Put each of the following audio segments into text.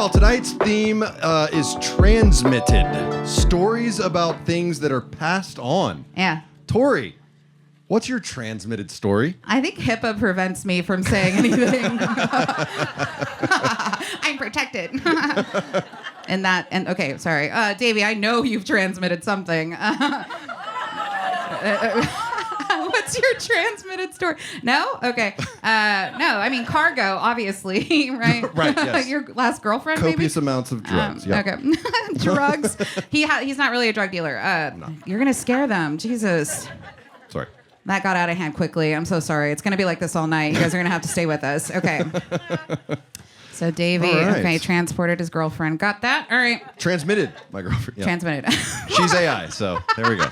y'all. Tonight's theme is transmitted. Stories about things that are passed on. Yeah. Tori, what's your transmitted story? I think HIPAA prevents me from saying anything. I'm protected. Okay, sorry. Davey, I know you've transmitted something. What's your transmitted story? No? Okay. No, I mean cargo, obviously, right? Right, yes. Your last girlfriend, Copious maybe? amounts of drugs, yeah. Okay. Drugs. He's not really a drug dealer. No. You're going to scare them. Jesus. Sorry. That got out of hand quickly. I'm so sorry. It's going to be like this all night. You guys are going to have to stay with us. Okay. So Davey, right. okay, transported his girlfriend. Got that? All right. Transmitted, my girlfriend. Yeah. Transmitted. She's AI, so there we go.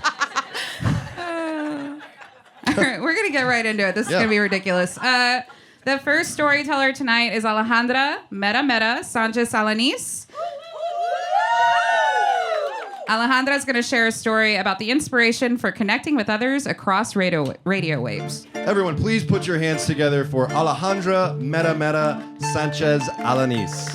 All right, we're going to get right into it. This is going to be ridiculous. The first storyteller tonight is Alejandra, Mera, Sánchez, Alanís. Alejandra is going to share a story about the inspiration for connecting with others across radio waves. Everyone, please put your hands together for Alejandra, Mera, Sánchez, Alanís.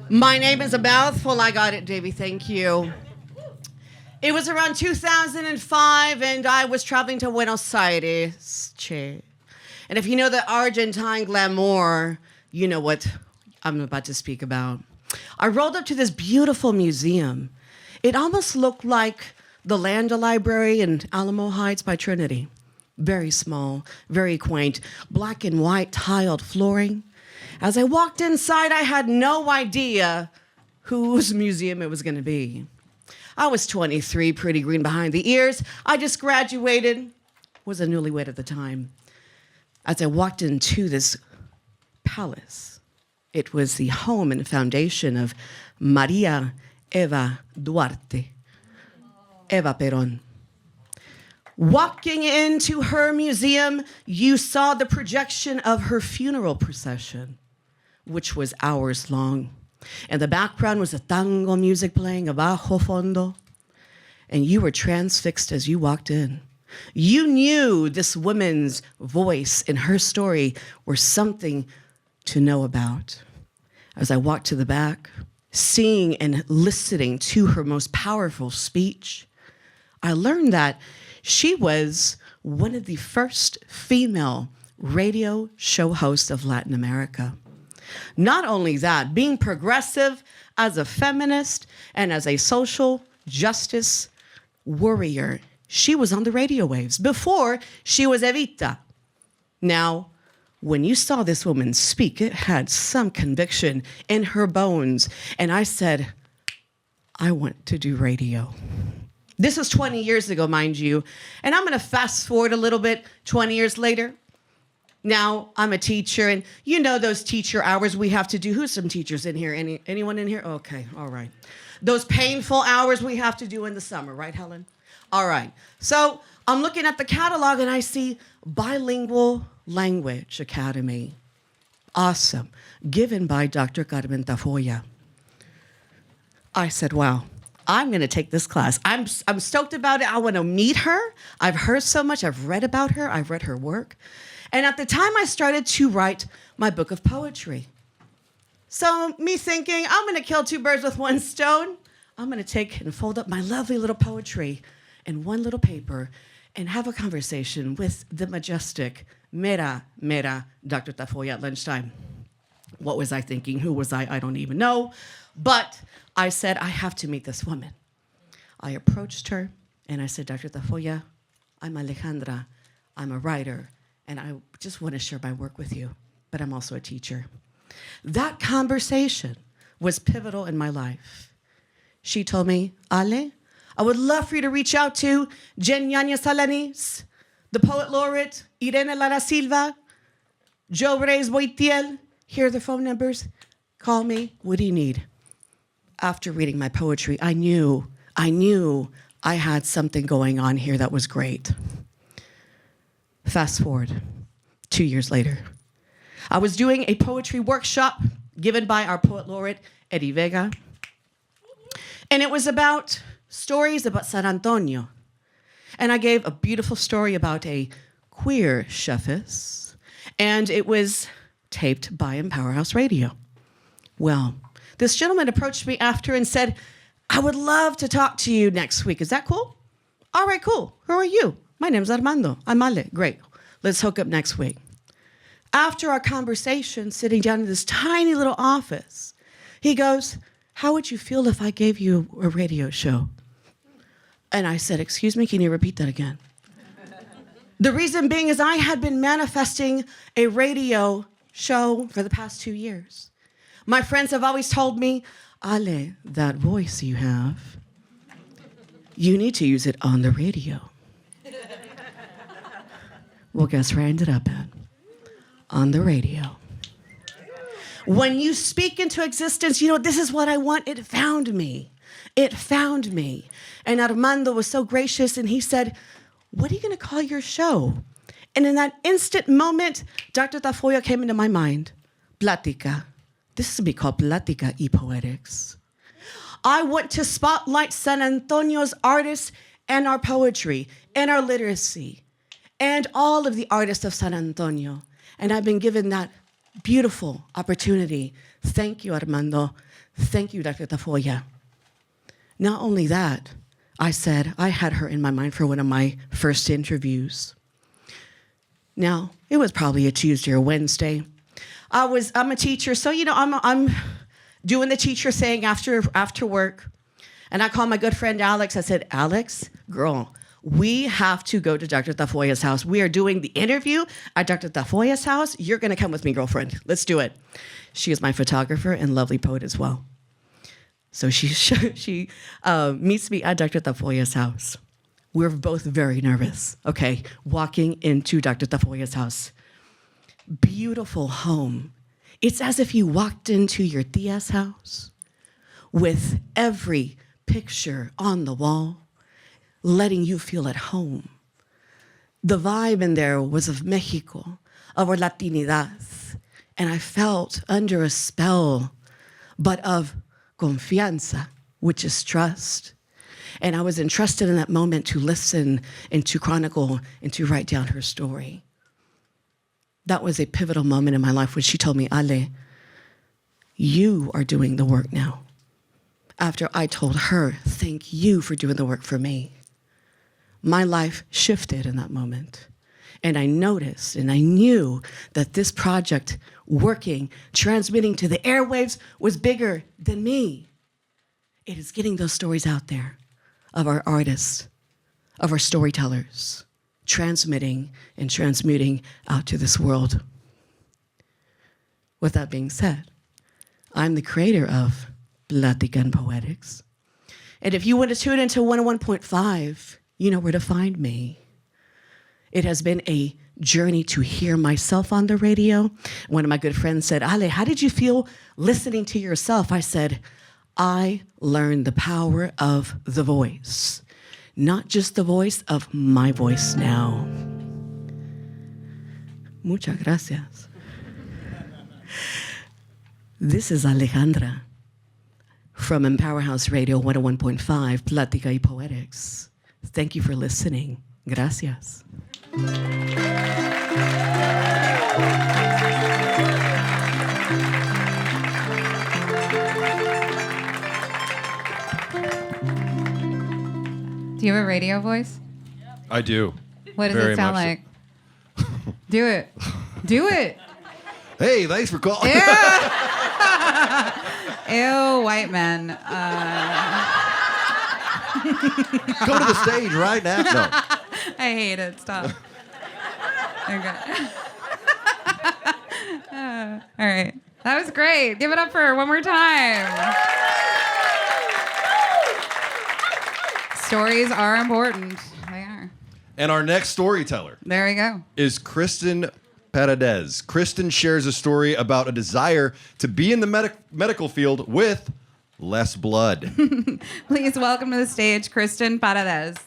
My name is a mouthful. I got it, Davey. Thank you. It was around 2005, and I was traveling to Buenos Aires. Che. And if you know the Argentine glamour, you know what I'm about to speak about. I rolled up to this beautiful museum. It almost looked like the Landa Library in Alamo Heights by Trinity. Very small, very quaint, black and white tiled flooring. As I walked inside, I had no idea whose museum it was going to be. I was 23, pretty green behind the ears. I just graduated, was a newlywed at the time. As I walked into this palace, it was the home and foundation of Maria Eva Duarte, Eva Perón. Walking into her museum, you saw the projection of her funeral procession, which was hours long. In the background was a tango music playing, a bajo fondo, and you were transfixed as you walked in. You knew this woman's voice and her story were something to know about. As I walked to the back, seeing and listening to her most powerful speech, I learned that she was one of the first female radio show hosts of Latin America. Not only that, being progressive as a feminist and as a social justice warrior, she was on the radio waves before she was Evita. Now, when you saw this woman speak, it had some conviction in her bones. And I said, I want to do radio. This was 20 years ago, mind you. And I'm going to fast forward a little bit, 20 years later. Now, I'm a teacher, and you know those teacher hours we have to do. Who's some teachers in here? Anyone in here? Okay, all right. Those painful hours we have to do in the summer, right, Helen? All right. So I'm looking at the catalog, and I see Bilingual Language Academy. Awesome. Given by Dr. Carmen Tafoya. I said, wow, I'm going to take this class. I'm stoked about it. I want to meet her. I've heard so much. I've read about her. I've read her work. And at the time, I started to write my book of poetry. So me thinking, I'm going to kill two birds with one stone. I'm going to take and fold up my lovely little poetry in one little paper and have a conversation with the majestic Mera, Dr. Tafoya at lunchtime. What was I thinking? Who was I? I don't even know. But I said, I have to meet this woman. I approached her, and I said, Dr. Tafoya, I'm Alejandra. I'm a writer. And I just want to share my work with you, but I'm also a teacher. That conversation was pivotal in my life. She told me, Ale, I would love for you to reach out to Jen Yanez Alanís, the poet laureate, Irene Lara Silva, Joe Reyes Boitiel. Here are the phone numbers. Call me. What do you need? After reading my poetry, I knew I had something going on here that was great. Fast forward 2 years later. I was doing a poetry workshop given by our poet laureate, Eddie Vega. And it was about stories about San Antonio. And I gave a beautiful story about a queer chefess, and it was taped by Powerhouse Radio. Well, this gentleman approached me after and said, I would love to talk to you next week. Is that cool? All right, cool. Who are you? My name's Armando. I'm Ale. Great. Let's hook up next week. After our conversation, sitting down in this tiny little office, he goes, how would you feel if I gave you a radio show? And I said, excuse me, can you repeat that again? The reason being is I had been manifesting a radio show for the past 2 years. My friends have always told me, Ale, that voice you have, you need to use it on the radio. Well, guess where I ended up at? On the radio. When you speak into existence, this is what I want. It found me. It found me. And Armando was so gracious, and he said, what are you going to call your show? And in that instant moment, Dr. Tafoya came into my mind. Plática. This would be called Plática y Poetics. I want to spotlight San Antonio's artists and our poetry and our literacy and all of the artists of San Antonio. And I've been given that beautiful opportunity. Thank you, Armando. Thank you, Dr. Tafoya. Not only that, I said I had her in my mind for one of my first interviews. Now, it was probably a Tuesday or Wednesday. I'm a teacher, so I'm doing the teacher saying after work. And I called my good friend Alex. I said, Alex, girl, we have to go to Dr. Tafoya's house. We are doing the interview at Dr. Tafoya's house. You're going to come with me, girlfriend. Let's do it. She is my photographer and lovely poet as well. So she meets me at Dr. Tafoya's house. We're both very nervous, okay, walking into Dr. Tafoya's house. Beautiful home. It's as if you walked into your tia's house with every picture on the wall, letting you feel at home. The vibe in there was of Mexico, of our Latinidad, and I felt under a spell, but of confianza, which is trust. And I was entrusted in that moment to listen and to chronicle and to write down her story. That was a pivotal moment in my life when she told me, Ale, you are doing the work now. After I told her, thank you for doing the work for me. My life shifted in that moment. And I noticed and I knew that this project, working, transmitting to the airwaves, was bigger than me. It is getting those stories out there of our artists, of our storytellers, transmitting and transmuting out to this world. With that being said, I'm the creator of Plática and Poetics. And if you want to tune into 101.5, you know where to find me. It has been a journey to hear myself on the radio. One of my good friends said, Ale, how did you feel listening to yourself? I said, I learned the power of the voice, not just the voice of my voice now. Muchas gracias. This is Alejandra from Powerhouse Radio 101.5, Plática y Poetics. Thank you for listening. Gracias. Do you have a radio voice? I do. What does Very it sound much like? Do it. Do it. Hey, thanks for calling. Ew, white men. Go to the stage right now. No. I hate it. Stop. Okay. All right. That was great. Give it up for her one more time. Stories are important. They are. And our next storyteller There we go. is Kristin Paredez. Kristin shares a story about a desire to be in the medical field with less blood. Please welcome to the stage, Kristin Paredez.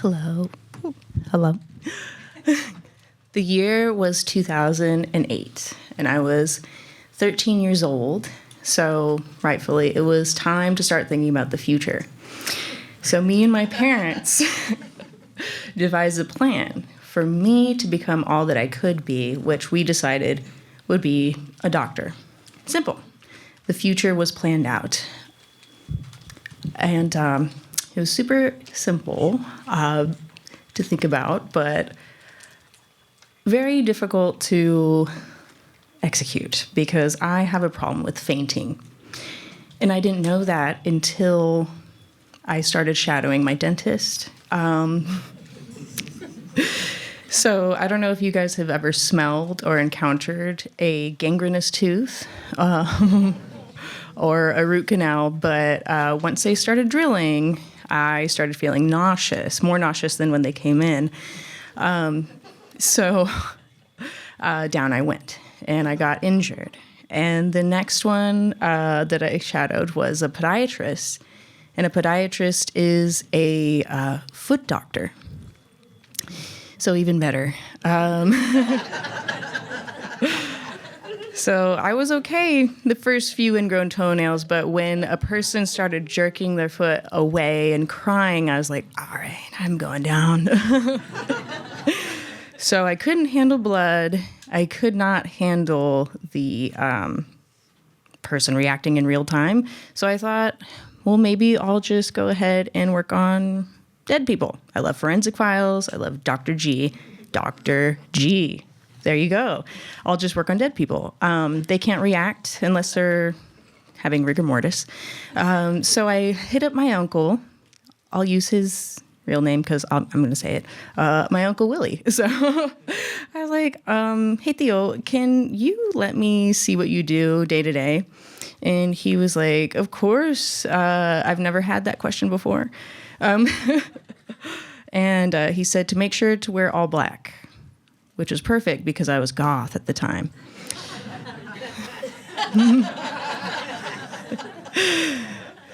Hello. Hello. The year was 2008, and I was 13 years old, so rightfully, it was time to start thinking about the future. So me and my parents devised a plan for me to become all that I could be, which we decided would be a doctor. Simple. The future was planned out. And it was super simple to think about, but very difficult to execute because I have a problem with fainting. And I didn't know that until I started shadowing my dentist. So I don't know if you guys have ever smelled or encountered a gangrenous tooth or a root canal, but once they started drilling, I started feeling nauseous, more nauseous than when they came in. So down I went, and I got injured. And the next one that I shadowed was a podiatrist, and a podiatrist is a foot doctor. So even better. So I was okay the first few ingrown toenails, but when a person started jerking their foot away and crying, I was like, all right, I'm going down. So I couldn't handle blood. I could not handle the person reacting in real time. So I thought, well, maybe I'll just go ahead and work on dead people. I love forensic files. I love Dr. G. Dr. G. There you go. I'll just work on dead people. They can't react unless they're having rigor mortis. So I hit up my uncle. I'll use his real name because I'm going to say it. My Uncle Willie. So I was like, hey, Theo, can you let me see what you do day to day? And he was like, of course. I've never had that question before. And he said to make sure to wear all black, which was perfect because I was goth at the time.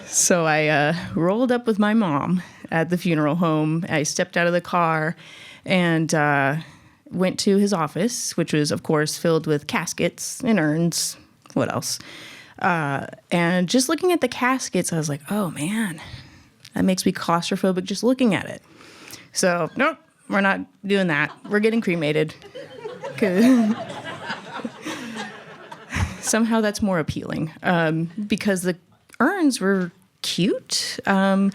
So I rolled up with my mom at the funeral home. I stepped out of the car and went to his office, which was, of course, filled with caskets and urns. What else? And just looking at the caskets, I was like, oh, man, that makes me claustrophobic just looking at it. So, nope, we're not doing that. We're getting cremated. Somehow that's more appealing because the urns were cute. The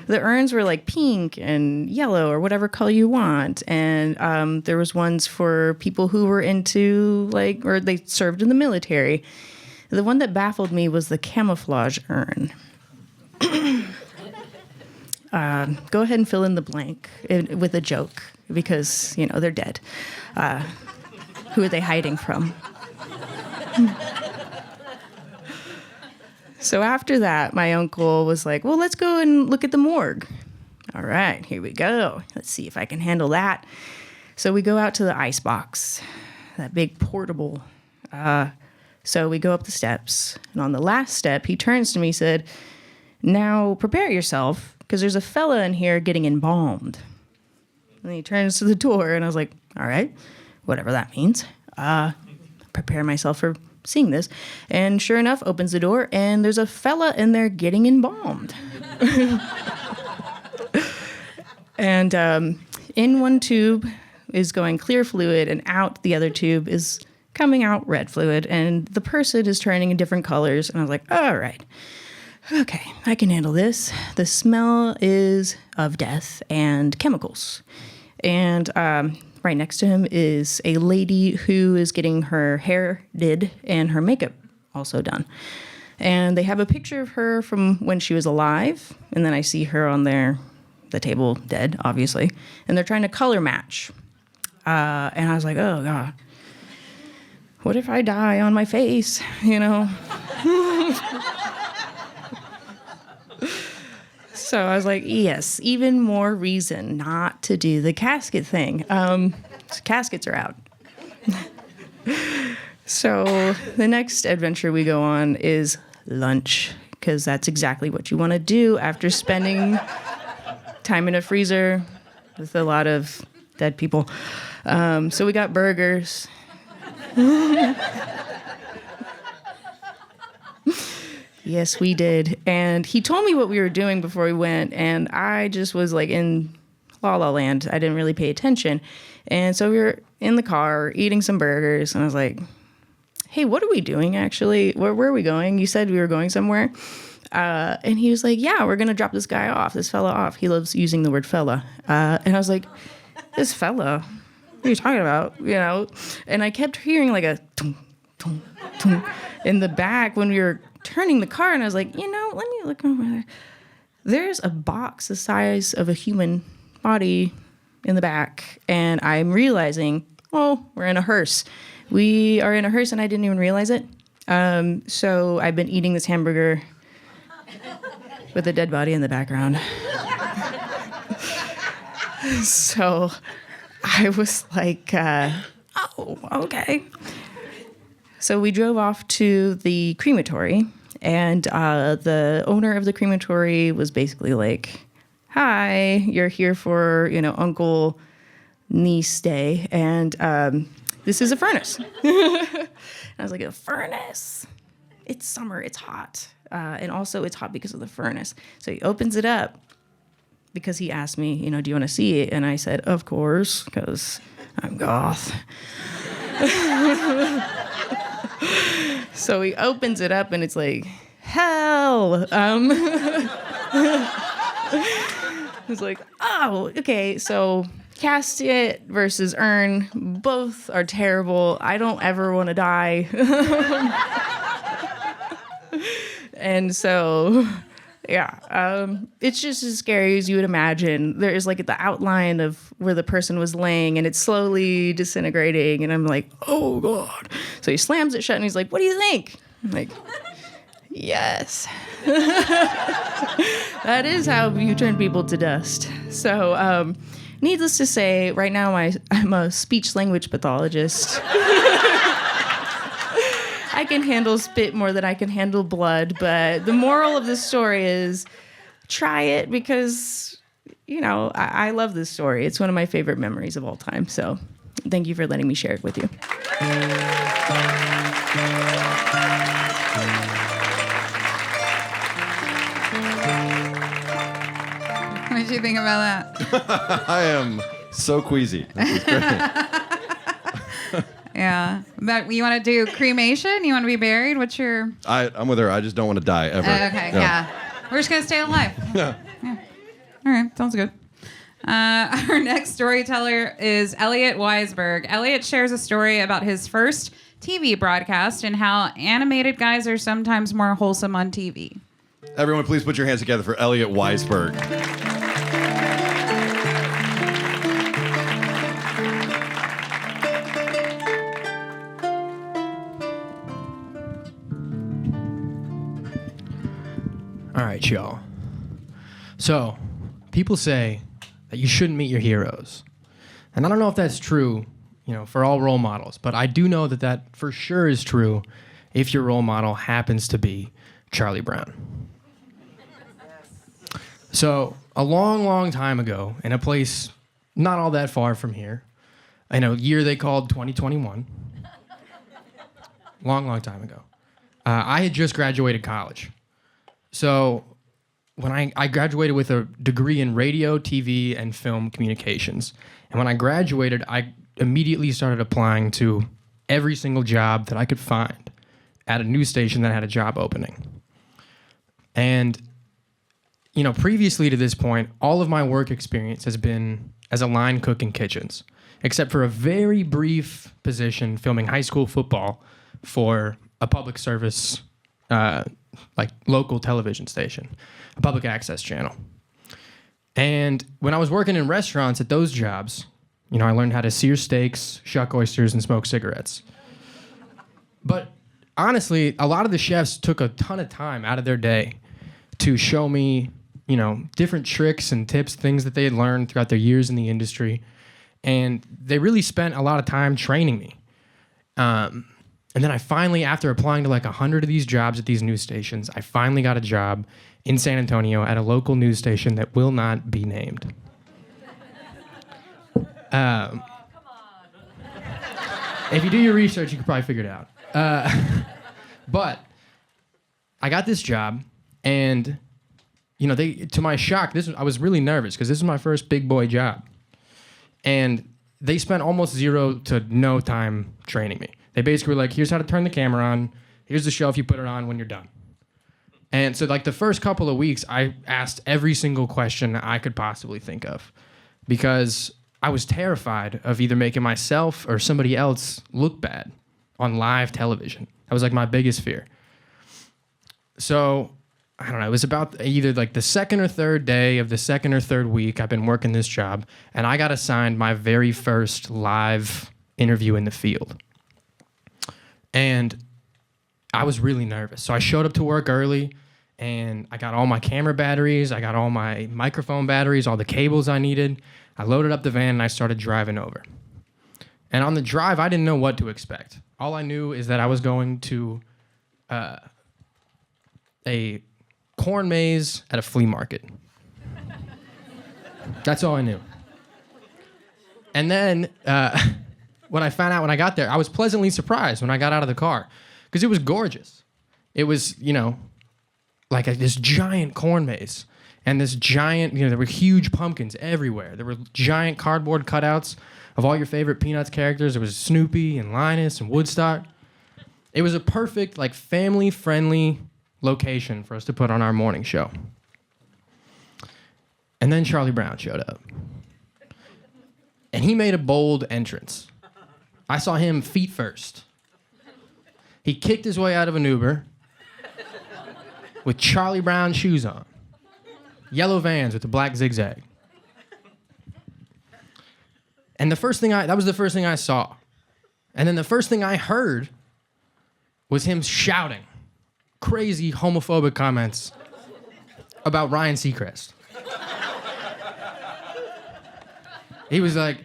urns were like pink and yellow or whatever color you want. And there was ones for people who were into or they served in the military. The one that baffled me was the camouflage urn. Go ahead and fill in the blank with a joke because, they're dead. Who are they hiding from? So after that, my uncle was like, well, let's go and look at the morgue. All right, here we go. Let's see if I can handle that. So we go out to the ice box, that big portable. So we go up the steps. And on the last step, he turns to me and said, now prepare yourself because there's a fella in here getting embalmed. And he turns to the door, and I was like, all right, whatever that means. Prepare myself for seeing this. And sure enough, opens the door, and there's a fella in there getting embalmed. And in one tube is going clear fluid, and out the other tube is coming out red fluid, and the person is turning in different colors. And I was like, all right. Okay, I can handle this. The smell is of death and chemicals. And right next to him is a lady who is getting her hair did and her makeup also done. And they have a picture of her from when she was alive. And then I see her on the table dead, obviously. And they're trying to color match. And I was like, oh, God. What if I die on my face, So I was like, yes, even more reason not to do the casket thing. Caskets are out. So the next adventure we go on is lunch, because that's exactly what you want to do after spending time in a freezer, with a lot of dead people. So we got burgers. Yes, we did. And he told me what we were doing before we went, and I just was like in La La Land. I didn't really pay attention. And so we were in the car eating some burgers, and I was like, hey, what are we doing actually? Where are we going? You said we were going somewhere. And he was like, yeah, we're going to drop this fella off. He loves using the word fella. And I was like, this fella? What are you talking about? You know? And I kept hearing like a tung, tung, tung in the back when we were turning the car, and I was like, let me look over there. There's a box the size of a human body in the back, and I'm realizing, we're in a hearse. We are in a hearse, and I didn't even realize it. So I've been eating this hamburger with a dead body in the background. So I was like, okay. So we drove off to the crematory, and the owner of the crematory was basically like, hi, you're here for, Uncle Niece Day, and this is a furnace. And I was like, a furnace? It's summer, it's hot. And also it's hot because of the furnace. So he opens it up because he asked me, do you want to see it? And I said, of course, because I'm goth. So he opens it up, and it's like, hell. It's like, oh, okay. So casket versus urn, both are terrible. I don't ever want to die. And so, yeah, it's just as scary as you would imagine. There's like the outline of where the person was laying, and it's slowly disintegrating. And I'm like, oh, God. So he slams it shut, and he's like, what do you think? I'm like, yes. That is how you turn people to dust. So, needless to say, right now I'm a speech language pathologist. I can handle spit more than I can handle blood, but the moral of this story is try it because, I love this story. It's one of my favorite memories of all time. So thank you for letting me share it with you. What did you think about that? I am so queasy. This is great. Yeah. But you want to do cremation? You want to be buried? What's your... I'm with her. I just don't want to die ever. Okay, yeah. We're just going to stay alive. Yeah. All right, sounds good. Our next storyteller is Elliott Weisberg. Elliott shares a story about his first TV broadcast and how animated guys are sometimes more wholesome on TV. Everyone, please put your hands together for Elliott Weisberg. All right, y'all. So, people say that you shouldn't meet your heroes. And I don't know if that's true, for all role models, but I do know that that for sure is true if your role model happens to be Charlie Brown. So, a long, long time ago, in a place not all that far from here, in a year they called 2021, long, long time ago, I had just graduated college. So when I graduated with a degree in radio, TV, and film communications. And when I graduated, I immediately started applying to every single job that I could find at a news station that had a job opening. And, previously to this point, all of my work experience has been as a line cook in kitchens, except for a very brief position filming high school football for a public service local television station, a public access channel. And when I was working in restaurants at those jobs, I learned how to sear steaks, shuck oysters, and smoke cigarettes. But honestly, a lot of the chefs took a ton of time out of their day to show me, different tricks and tips, things that they had learned throughout their years in the industry. And they really spent a lot of time training me. And then I finally, after applying to 100 of these jobs at these news stations, I finally got a job in San Antonio at a local news station that will not be named. If you do your research, you can probably figure it out. But I got this job, and to my shock, I was really nervous because this was my first big boy job, and they spent almost 0 to no time training me. They basically were like, "Here's how to turn the camera on. Here's the shelf you put it on when you're done." And so, like, the first couple of weeks, I asked every single question I could possibly think of because I was terrified of either making myself or somebody else look bad on live television. That was, like, my biggest fear. So, I don't know, it was about either, like, the second or third day of the second or third week I've been working this job, and I got assigned my very first live interview in the field. And I was really nervous. So I showed up to work early, and I got all my camera batteries, I got all my microphone batteries, all the cables I needed. I loaded up the van, and I started driving over. And on the drive, I didn't know what to expect. All I knew is that I was going to a corn maze at a flea market. That's all I knew. And then when I found out when I got there, I was pleasantly surprised when I got out of the car because it was gorgeous. It was, like this giant corn maze and this giant, there were huge pumpkins everywhere. There were giant cardboard cutouts of all your favorite Peanuts characters. There was Snoopy and Linus and Woodstock. It was a perfect, like, family-friendly location for us to put on our morning show. And then Charlie Brown showed up. And he made a bold entrance. I saw him feet first. He kicked his way out of an Uber with Charlie Brown shoes on. Yellow Vans with a black zigzag. And that was the first thing I saw. And then the first thing I heard was him shouting crazy homophobic comments about Ryan Seacrest. He was like,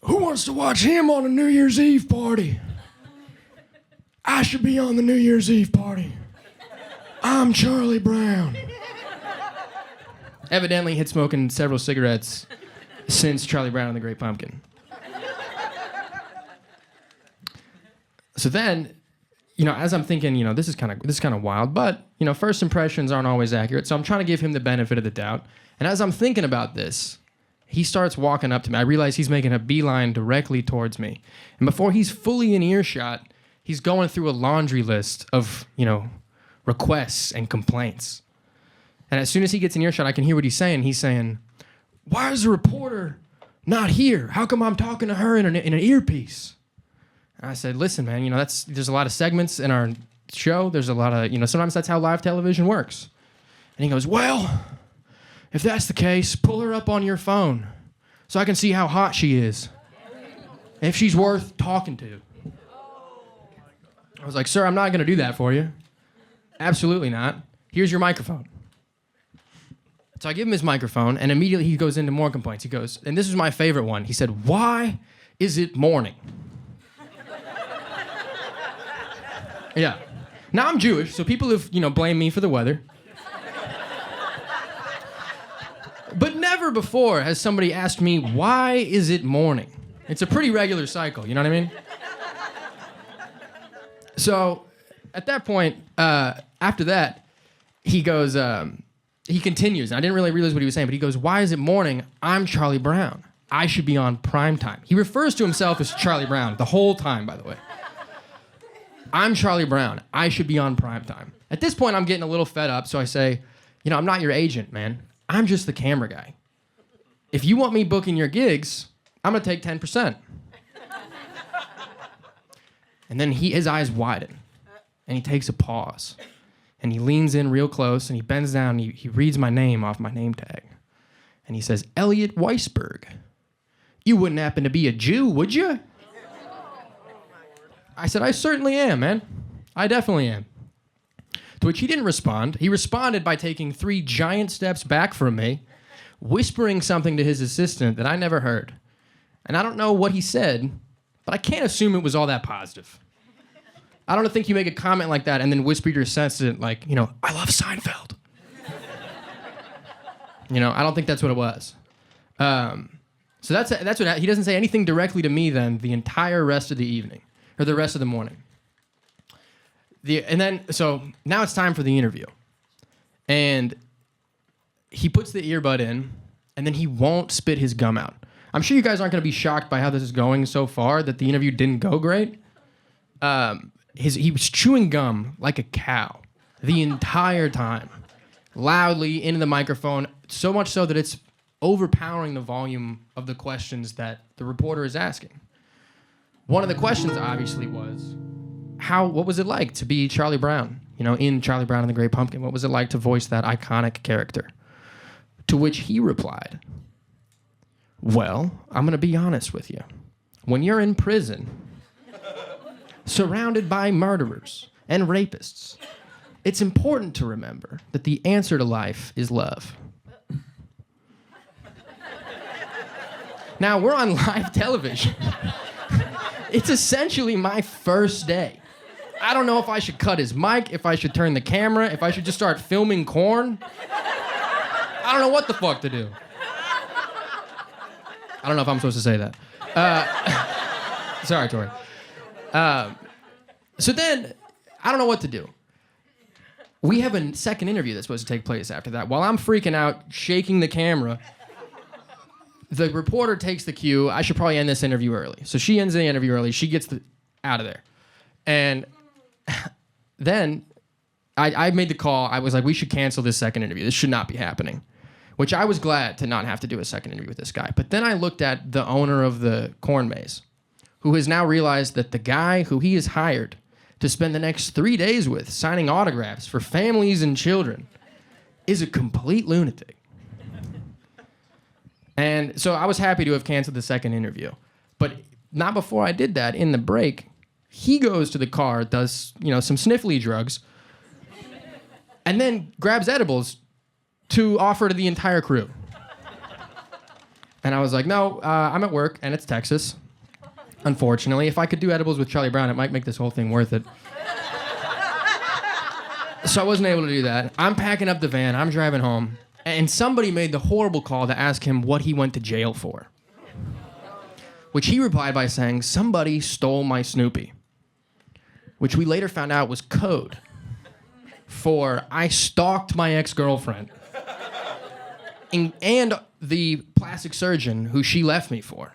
"Who wants to watch him on a New Year's Eve party? I should be on the New Year's Eve party. I'm Charlie Brown." Evidently had smoking several cigarettes since Charlie Brown and the Great Pumpkin. So then, as I'm thinking, this is kind of wild, but, first impressions aren't always accurate, so I'm trying to give him the benefit of the doubt. And as I'm thinking about this, he starts walking up to me. I realize he's making a beeline directly towards me. And before he's fully in earshot, he's going through a laundry list of, requests and complaints. And as soon as he gets in earshot, I can hear what he's saying. He's saying, "Why is the reporter not here? How come I'm talking to her in an earpiece?" And I said, "Listen, man, there's a lot of segments in our show. There's a lot of, sometimes that's how live television works." And he goes, "Well, if that's the case, pull her up on your phone so I can see how hot she is. If she's worth talking to." I was like, "Sir, I'm not going to do that for you. Absolutely not. Here's your microphone." So I give him his microphone, and immediately he goes into more complaints. He goes, and this is my favorite one. He said, "Why is it morning?" Yeah. Now I'm Jewish, so people have, blamed me for the weather. But never before has somebody asked me, "Why is it morning?" It's a pretty regular cycle, you know what I mean? So at that point, after that, he goes, he continues, and I didn't really realize what he was saying, but he goes, "Why is it morning? I'm Charlie Brown. I should be on primetime." He refers to himself as Charlie Brown the whole time, by the way. "I'm Charlie Brown. I should be on primetime." At this point, I'm getting a little fed up, so I say, "I'm not your agent, man. I'm just the camera guy. If you want me booking your gigs, I'm going to take 10%. And then his eyes widen, and he takes a pause, and he leans in real close, and he bends down, and he reads my name off my name tag. And he says, "Elliott Weisberg. You wouldn't happen to be a Jew, would you?" I said, "I certainly am, man. I definitely am." To which he didn't respond. He responded by taking 3 giant steps back from me, whispering something to his assistant that I never heard. And I don't know what he said, but I can't assume it was all that positive. I don't think you make a comment like that and then whisper to your assistant, like, "I love Seinfeld." I don't think that's what it was. So that's what he doesn't say anything directly to me then the entire rest of the evening or the rest of the morning. So now it's time for the interview. And he puts the earbud in and then he won't spit his gum out. I'm sure you guys aren't going to be shocked by how this is going so far, that the interview didn't go great. He was chewing gum like a cow the entire time, loudly into the microphone, so much so that it's overpowering the volume of the questions that the reporter is asking. One of the questions obviously was, what was it like to be Charlie Brown? In Charlie Brown and the Great Pumpkin, what was it like to voice that iconic character? To which he replied, well, I'm going to be honest with you. When you're in prison, surrounded by murderers and rapists, it's important to remember that the answer to life is love. Now, we're on live television. It's essentially my first day. I don't know if I should cut his mic, if I should turn the camera, if I should just start filming corn. I don't know what the fuck to do. I don't know if I'm supposed to say that. Sorry, Tori. So then, I don't know what to do. We have a second interview that's supposed to take place after that. While I'm freaking out, shaking the camera, the reporter takes the cue. I should probably end this interview early. So she ends the interview early. She gets out of there. And then I made the call. I was like, we should cancel this second interview. This should not be happening. Which I was glad to not have to do a second interview with this guy. But then I looked at the owner of the corn maze, who has now realized that the guy who he has hired to spend the next 3 days with signing autographs for families and children is a complete lunatic. And so I was happy to have canceled the second interview. But not before I did that. In the break, he goes to the car, does, some sniffly drugs, and then grabs edibles to offer to the entire crew. And I was like, no, I'm at work, and it's Texas. Unfortunately, if I could do edibles with Charlie Brown, it might make this whole thing worth it. So I wasn't able to do that. I'm packing up the van. I'm driving home. And somebody made the horrible call to ask him what he went to jail for. Which he replied by saying, somebody stole my Snoopy. Which we later found out was code for I stalked my ex-girlfriend. And the plastic surgeon who she left me for.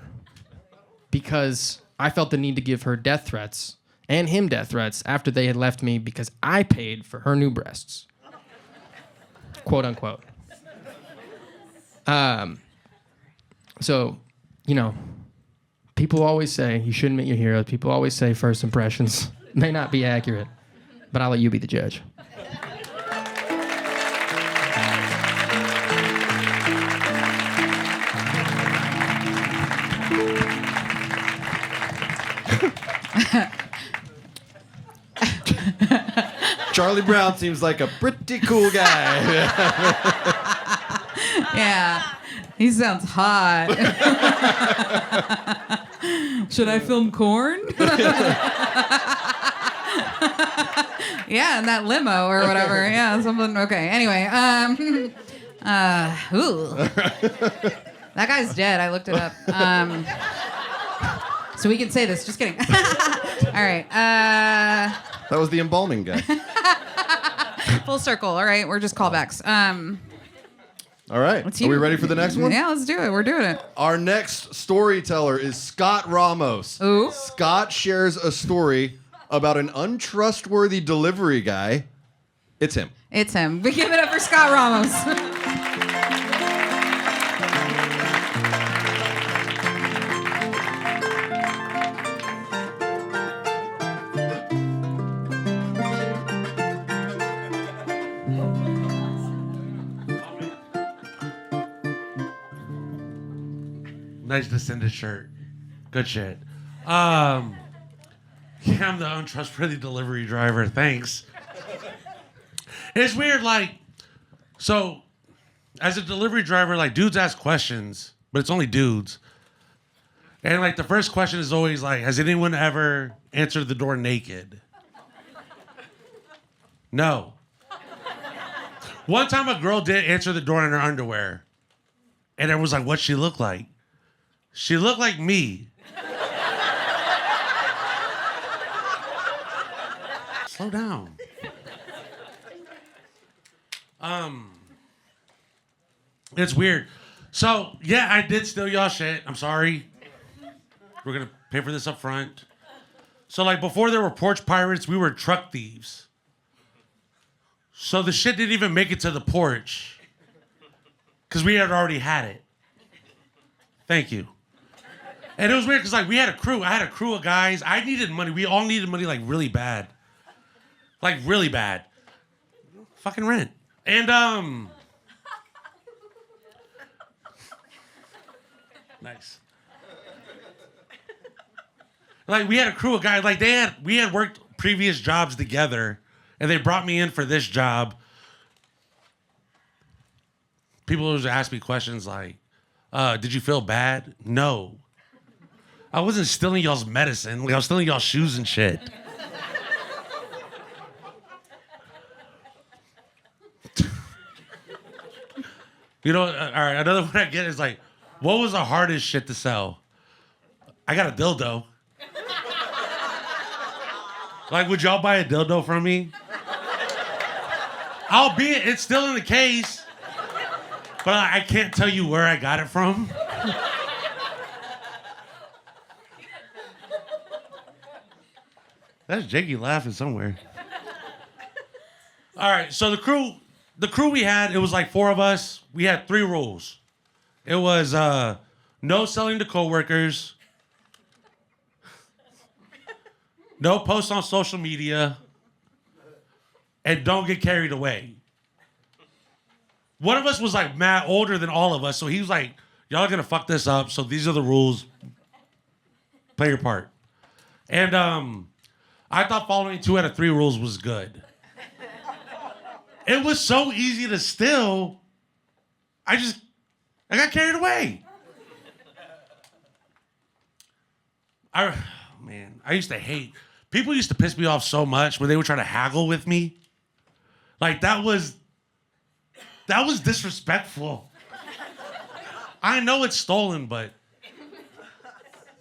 Because I felt the need to give her death threats and him death threats after they had left me because I paid for her new breasts. Quote unquote. So, people always say you shouldn't meet your heroes. People always say first impressions may not be accurate, but I'll let you be the judge. Charlie Brown seems like a pretty cool guy. Yeah, he sounds hot. Should I film corn? Yeah, in that limo or whatever. Yeah, something. Okay. Anyway, ooh, that guy's dead. I looked it up. So we can say this. Just kidding. All right. That was the embalming guy. Full circle. All right, we're just callbacks. All right. Are we ready for the next one? Yeah, let's do it. We're doing it. Our next storyteller is Scott Ramos. Ooh. Scott shares a story about an untrustworthy delivery guy. It's him. It's him. We give it up for Scott Ramos. Nice descended shirt. Good shit. Yeah, I'm the untrustworthy delivery driver. Thanks. It's weird, so as a delivery driver, dudes ask questions, but it's only dudes. And the first question is always has anyone ever answered the door naked? No. One time a girl did answer the door in her underwear. And everyone was like, what'd she look like? She looked like me. Slow down. It's weird. So, yeah, I did steal y'all shit. I'm sorry. We're going to pay for this up front. So, like, before there were porch pirates, we were truck thieves. So the shit didn't even make it to the porch. Because we had already had it. Thank you. And it was weird because, like, we had a crew. I had a crew of guys. I needed money. We all needed money, like, really bad. Like, really bad. Fucking rent. And, nice. Like, we had a crew of guys. Like, we had worked previous jobs together, and they brought me in for this job. People always ask me questions like, did you feel bad? No. I wasn't stealing y'all's medicine. Like, I was stealing y'all's shoes and shit. You know, all right, another one I get is like, what was the hardest shit to sell? I got a dildo. Like, would y'all buy a dildo from me? Albeit, it's still in the case. But I can't tell you where I got it from. That's Jakey laughing somewhere. All right, so the crew we had, it was like 4 of us. We had 3 rules. It was no selling to coworkers, no posts on social media, and don't get carried away. One of us was like mad older than all of us, so he was like, y'all are gonna fuck this up, so these are the rules. Play your part. And I thought following 2 out of 3 rules was good. It was so easy to steal. I got carried away. I used to hate. People used to piss me off so much when they would try to haggle with me. Like, that was disrespectful. I know it's stolen, but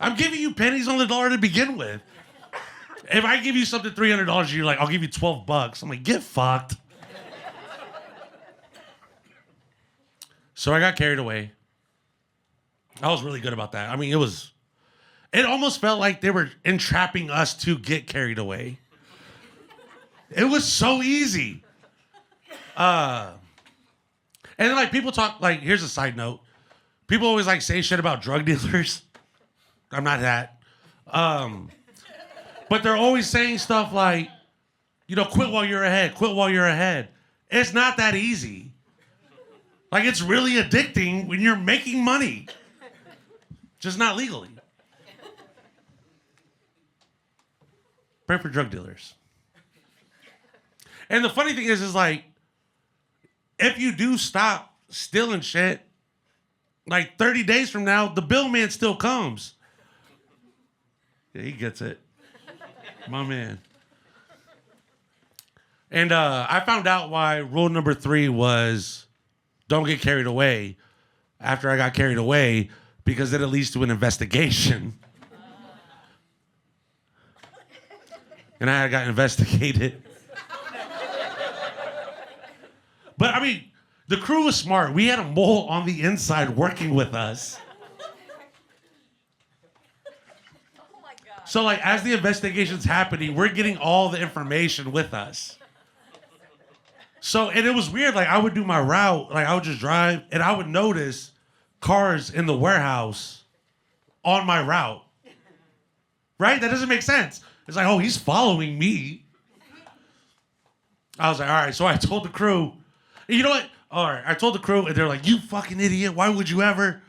I'm giving you pennies on the dollar to begin with. If I give you something $300, you're like, I'll give you $12. I'm like, get fucked. So I got carried away. I was really good about that. I mean, it almost felt like they were entrapping us to get carried away. It was so easy. And then, like, people talk, like, here's a side note. People always, like, say shit about drug dealers. I'm not that. But they're always saying stuff like, you know, quit while you're ahead, quit while you're ahead. It's not that easy. Like, it's really addicting when you're making money. Just not legally. Pray for drug dealers. And the funny thing is like, if you do stop stealing shit, like 30 days from now, the bill man still comes. Yeah, he gets it. My man. And I found out why rule number 3 was don't get carried away after I got carried away, because then it leads to an investigation. And I got investigated. But I mean, the crew was smart. We had a mole on the inside working with us. So, like, as the investigation's happening, we're getting all the information with us. So, and it was weird. Like, I would do my route. Like, I would just drive, and I would notice cars in the warehouse on my route. Right? That doesn't make sense. It's like, oh, he's following me. I was like, all right. So I told the crew, you know what? All right. I told the crew, and they're like, you fucking idiot. Why would you ever?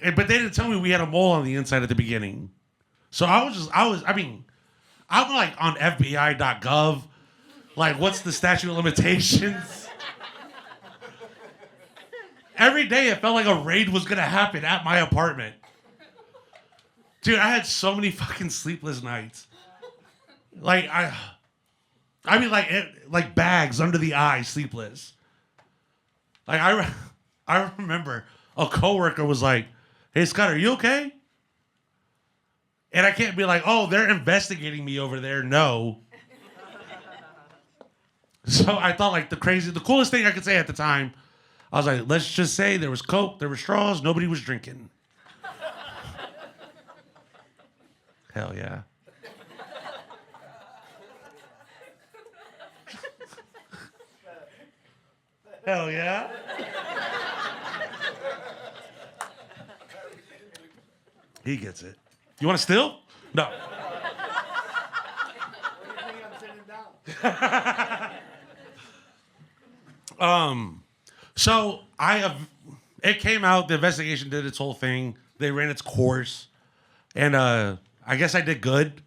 But they didn't tell me we had a mole on the inside at the beginning. So I'm like on FBI.gov. Like, what's the statute of limitations? Every day it felt like a raid was going to happen at my apartment. Dude, I had so many fucking sleepless nights. Like, like bags under the eye, sleepless. Like, I remember a coworker was like, hey, Scott, are you okay? And I can't be like, oh, they're investigating me over there. No. So I thought like the coolest thing I could say at the time, I was like, let's just say there was Coke, there were straws, nobody was drinking. Hell yeah. Hell yeah. He gets it. You want to steal? No. So it came out, the investigation did its whole thing. They ran its course. And I guess I did good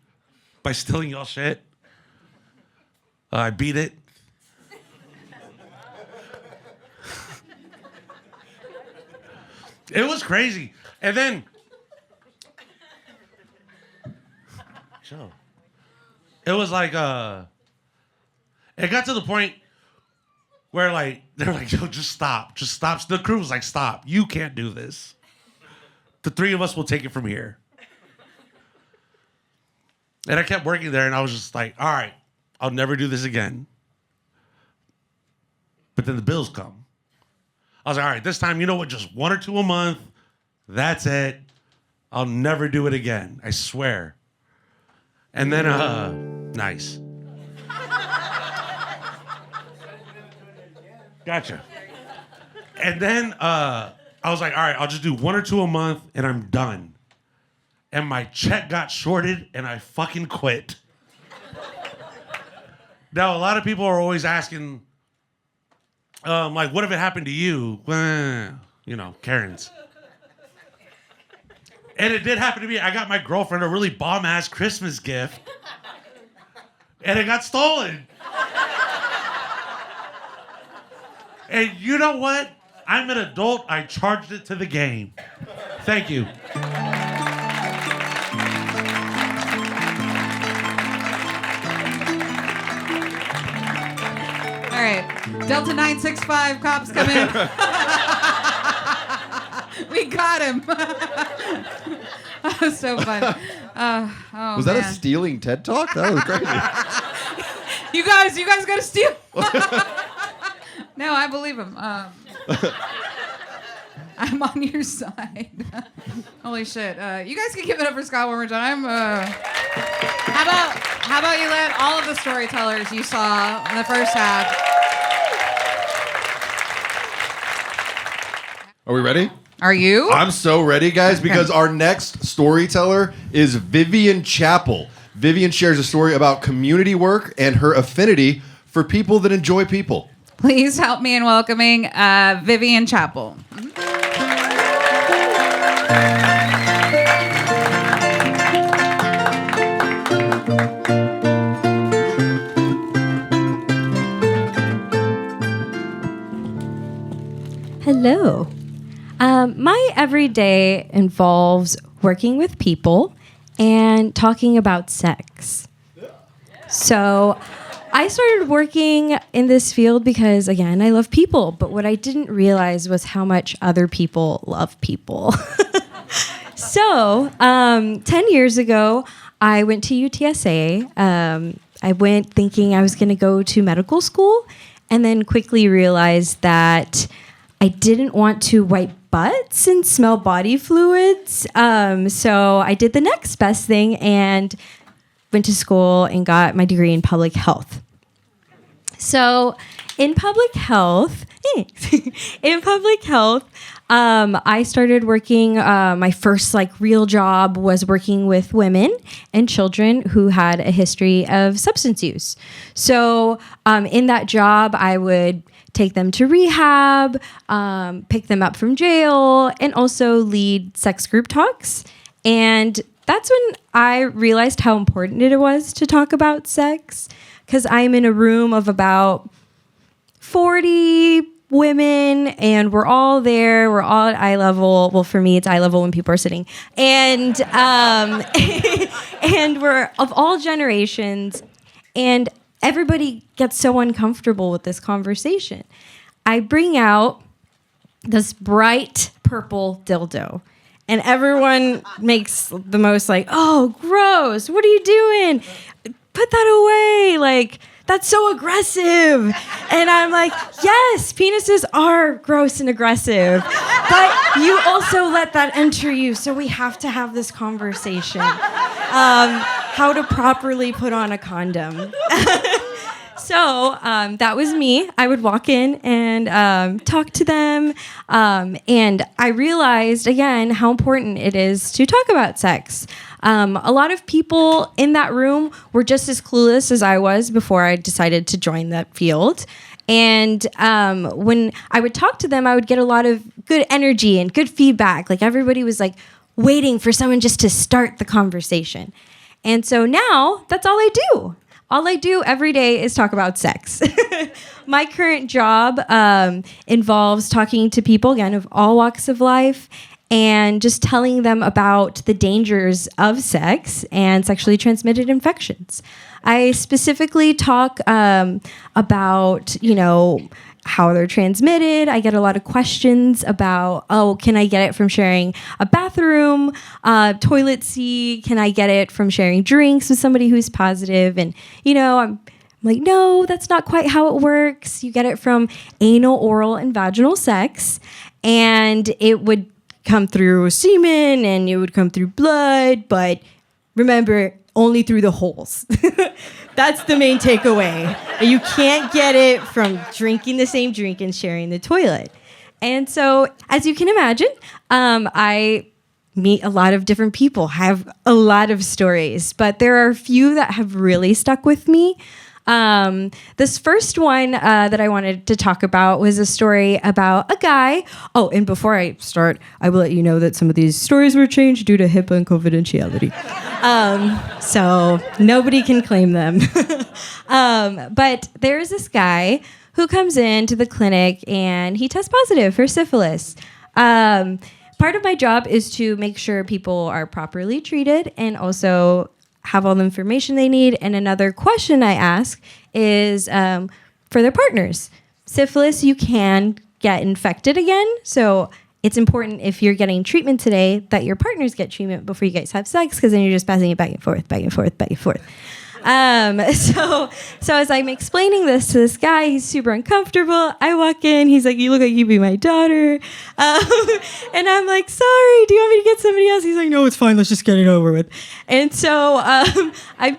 by stealing y'all shit. I beat it. It was crazy. And then it was like it got to the point where like they're like, yo, just stop. The crew was like, stop. You can't do this. The three of us will take it from here. And I kept working there, and I was just like, all right, I'll never do this again. But then the bills come. I was like, all right, this time, you know what? Just 1 or 2 a month. That's it. I'll never do it again. I swear. And then, nice. Gotcha. And then I was like, all right, I'll just do 1 or 2 a month, and I'm done. And my check got shorted, and I fucking quit. Now, a lot of people are always asking, like, what if it happened to you? Well, you know, Karens. And it did happen to me. I got my girlfriend a really bomb-ass Christmas gift, and it got stolen. And you know what? I'm an adult. I charged it to the game. Thank you. All right. Delta 965 cops come in. We got him. That was so fun. Was that a stealing TED Talk? That was crazy. You guys got to steal. No, I believe him. I'm on your side. Holy shit. You guys can give it up for Scott one more time. How about you let all of the storytellers you saw in the first half? Are we ready? Are you? I'm so ready, guys, because our next storyteller is Vivian Chappell. Vivian shares a story about community work and her affinity for people that enjoy people. Please help me in welcoming Vivian Chappell. Hello. My everyday involves working with people and talking about sex. So I started working in this field because, again, I love people. But what I didn't realize was how much other people love people. So 10 years ago, I went to UTSA. I went thinking I was going to go to medical school and then quickly realized that I didn't want to wipe butts and smell body fluids. So I did the next best thing and went to school and got my degree in public health. So in public health, I started working, my first real job was working with women and children who had a history of substance use. So in that job, I would take them to rehab, pick them up from jail, and also lead sex group talks. And that's when I realized how important it was to talk about sex, because I'm in a room of about 40 women, and we're all there. We're all at eye level. Well, for me, it's eye level when people are sitting. And and we're of all generations, and everybody gets so uncomfortable with this conversation. I bring out this bright purple dildo, And everyone makes the most like, oh, gross. What are you doing? Put that away. Like, that's so aggressive. And I'm like, yes, penises are gross and aggressive. But you also let that enter you. So we have to have this conversation. How to properly put on a condom. So that was me. I would walk in and talk to them. And I realized, again, how important it is to talk about sex. A lot of people in that room were just as clueless as I was before I decided to join that field. And when I would talk to them, I would get a lot of good energy and good feedback. Like everybody was like waiting for someone just to start the conversation. And so now that's all I do. All I do every day is talk about sex. My current job involves talking to people, again, of all walks of life and just telling them about the dangers of sex and sexually transmitted infections. I specifically talk about, how they're transmitted. I get a lot of questions about, can I get it from sharing a bathroom, toilet seat? Can I get it from sharing drinks with somebody who's positive? And, I'm like, no, that's not quite how it works. You get it from anal, oral, and vaginal sex. And it would come through semen and it would come through blood. But remember, only through the holes. That's the main takeaway. You can't get it from drinking the same drink and sharing the toilet. And so, as you can imagine, I meet a lot of different people, have a lot of stories, but there are a few that have really stuck with me. This first one that I wanted to talk about was a story about a guy. Oh, and before I start, I will let you know that some of these stories were changed due to HIPAA and confidentiality. So nobody can claim them. But there's this guy who comes into the clinic and he tests positive for syphilis. Part of my job is to make sure people are properly treated and also have all the information they need. And another question I ask is for their partners. Syphilis, you can get infected again. So it's important if you're getting treatment today that your partners get treatment before you guys have sex, because then you're just passing it back and forth, back and forth, back and forth. So as I'm explaining this to this guy, he's super uncomfortable. I walk in, he's like, you look like you'd be my daughter. And I'm like, sorry, do you want me to get somebody else? He's like, no, it's fine. Let's just get it over with. And so I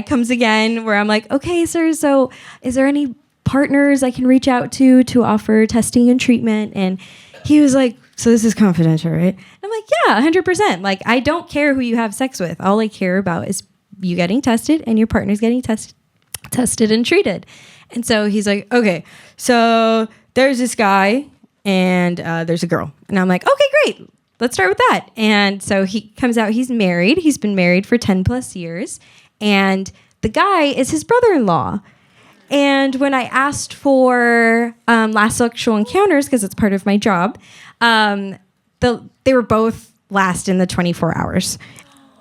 comes again where I'm like, okay, sir, so is there any partners I can reach out to offer testing and treatment? And he was like, so this is confidential, right? And I'm like, yeah, 100%. Like, I don't care who you have sex with. All I care about is you getting tested and your partner's getting tested and treated. And so he's like, okay, so there's this guy and there's a girl. And I'm like, okay, great. Let's start with that. And so he comes out, he's married. He's been married for 10 plus years. And the guy is his brother-in-law. And when I asked for last sexual encounters, because it's part of my job, they were both last in the 24 hours.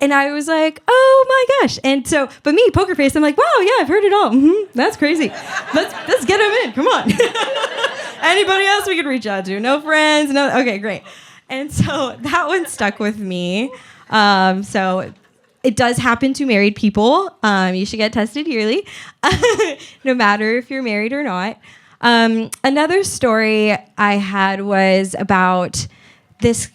And I was like, oh my gosh. And so, but me, poker face, I'm like, wow, yeah, I've heard it all. Mm-hmm, that's crazy. Let's get him in. Come on. Anybody else we could reach out to? No friends? No. Okay, great. And so that one stuck with me. So it does happen to married people. You should get tested yearly, no matter if you're married or not. Another story I had was about this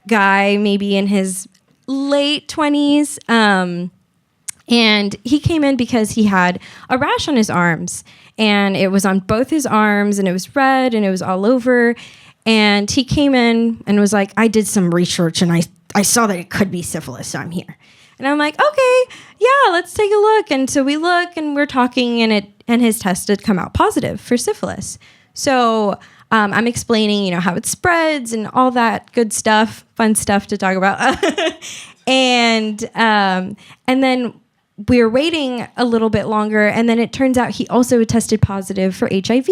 guy, maybe in his late 20s, and he came in because he had a rash on his arms, and it was on both his arms, and it was red, and it was all over. And he came in and was like, I did some research, and I saw that it could be syphilis, so I'm here. And I'm like, okay, yeah, let's take a look. And so we look, and we're talking, and his test had come out positive for syphilis. So I'm explaining, how it spreads and all that good stuff, fun stuff to talk about. And then we were waiting a little bit longer, and then it turns out he also tested positive for HIV.